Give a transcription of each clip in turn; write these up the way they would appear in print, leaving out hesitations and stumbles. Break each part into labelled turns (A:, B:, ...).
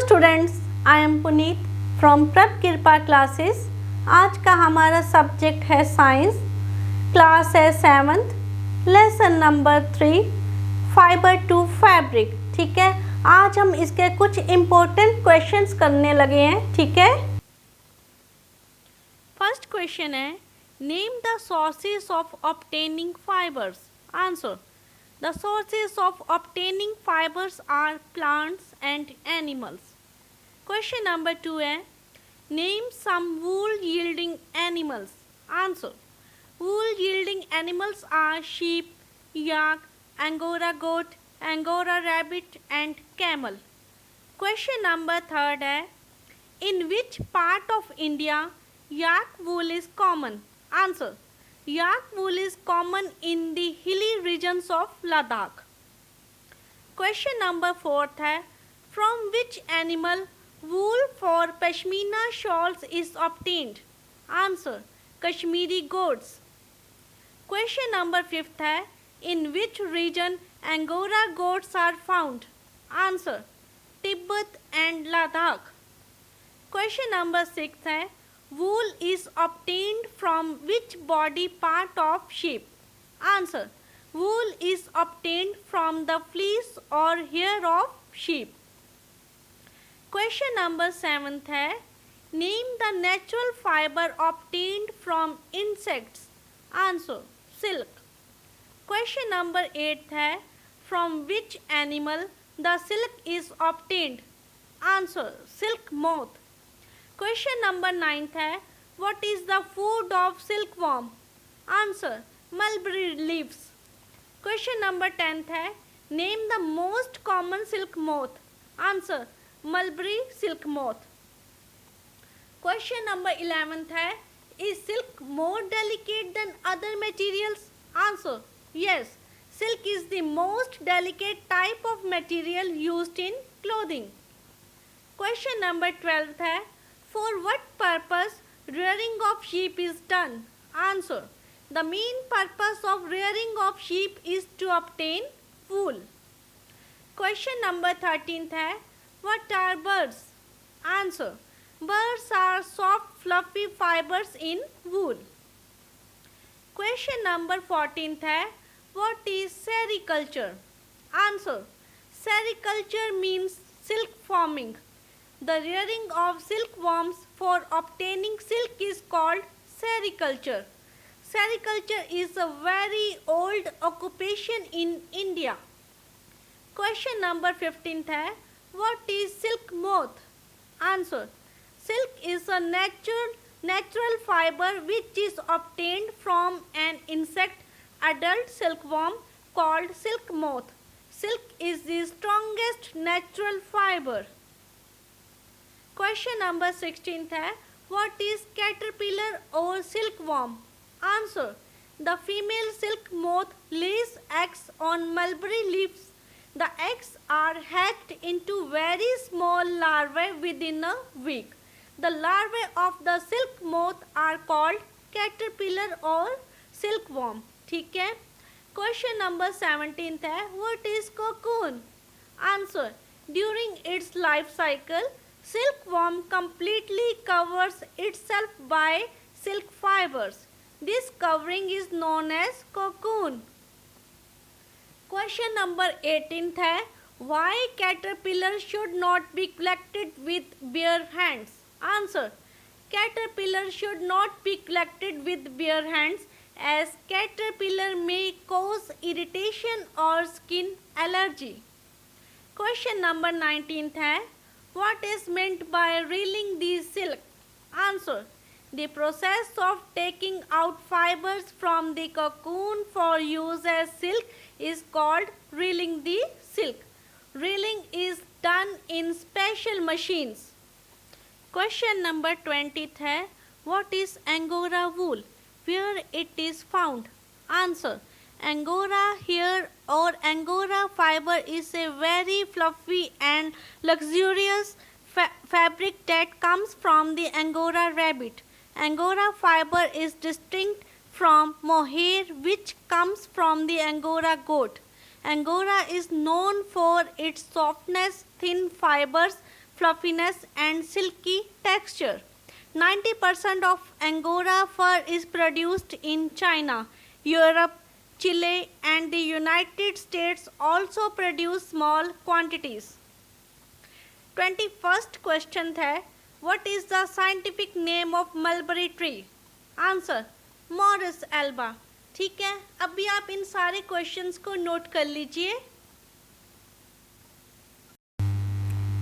A: Students, I am Puneet from प्रभ कृपा classes. आज का हमारा सब्जेक्ट है साइंस, क्लास है 7th, lesson number 3, fibre to fabric. ठीक है, आज हम इसके कुछ इम्पोर्टेंट क्वेश्चंस करने लगे हैं। ठीक है, फर्स्ट क्वेश्चन है, name the sources of obtaining fibres. Answer, the sources of obtaining fibers are plants and animals. Question number 2 है, name some wool yielding animals. Answer, wool yielding animals are sheep, yak, angora goat, angora rabbit and camel. Question number 3 है, in which part of India yak wool is common. Answer, yak wool is common in the hilly regions of Ladakh. Question number 4 है, from which animal wool for pashmina shawls is obtained. Answer, Kashmiri goats. Question number 5 है, in which region angora goats are found. Answer, Tibet and Ladakh. Question number 6 है, wool is obtained from which body part of sheep. Answer, wool is obtained from the fleece or hair of sheep. Question number 7 है, name the natural fiber obtained from insects. Answer, silk. Question number 8 है, from which animal the silk is obtained. Answer, silk moth. Question number 9 है, what is the food of silkworm? Answer, mulberry leaves. Question number 10 है, name the most common silk moth. Answer, mulberry silk moth. Question number 11 है, is silk more delicate than other materials? Answer, yes, silk is the most delicate type of material used in clothing. Question number 12 है, for what purpose rearing of sheep is done? Answer, the main purpose of rearing of sheep is to obtain wool. Question number 13 है, what are birds? Answer, birds are soft fluffy fibers in wool. Question number 14 है, what is sericulture? Answer, sericulture means silk forming. The rearing of silkworms for obtaining silk is called sericulture. Sericulture is a very old occupation in India. Question number 15 है, what is silk moth? Answer, silk is a natural fiber which is obtained from an insect adult silkworm called silk moth. Silk is the strongest natural fiber. Question number 16 है, what is caterpillar or silkworm? Answer, the female silk moth lays eggs on mulberry leaves. The eggs are hatched into very small larvae within a week. The larvae of the silk moth are called caterpillar or silkworm. ठीक है, Question number 17 है, what is cocoon? Answer, during its life cycle, silkworm completely covers itself by silk fibers. This covering is known as cocoon. Question number 18 है, why caterpillar should not be collected with bare hands? Answer, caterpillar should not be collected with bare hands as caterpillar may cause irritation or skin allergy. Question number 19 है, what is meant by reeling the silk? Answer, the process of taking out fibers from the cocoon for use as silk is called reeling the silk. Reeling is done in special machines. Question number 20 है, what is angora wool? Where it is found? Answer, angora hair or angora fiber is a very fluffy and luxurious fabric that comes from the angora rabbit. Angora fiber is distinct from mohair which comes from the angora goat. Angora is known for its softness, thin fibers, fluffiness and silky texture. 90% of Angora fur is produced in China, Europe, Chile, and the United States also produce small quantities. 21st question है, what is the scientific name of mulberry tree? Answer, Morris Elba. ठीक है, अभी आप इन सारे questions को note कर लीजिए.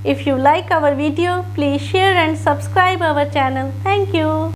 A: If you like our video, please share and subscribe our channel. Thank you.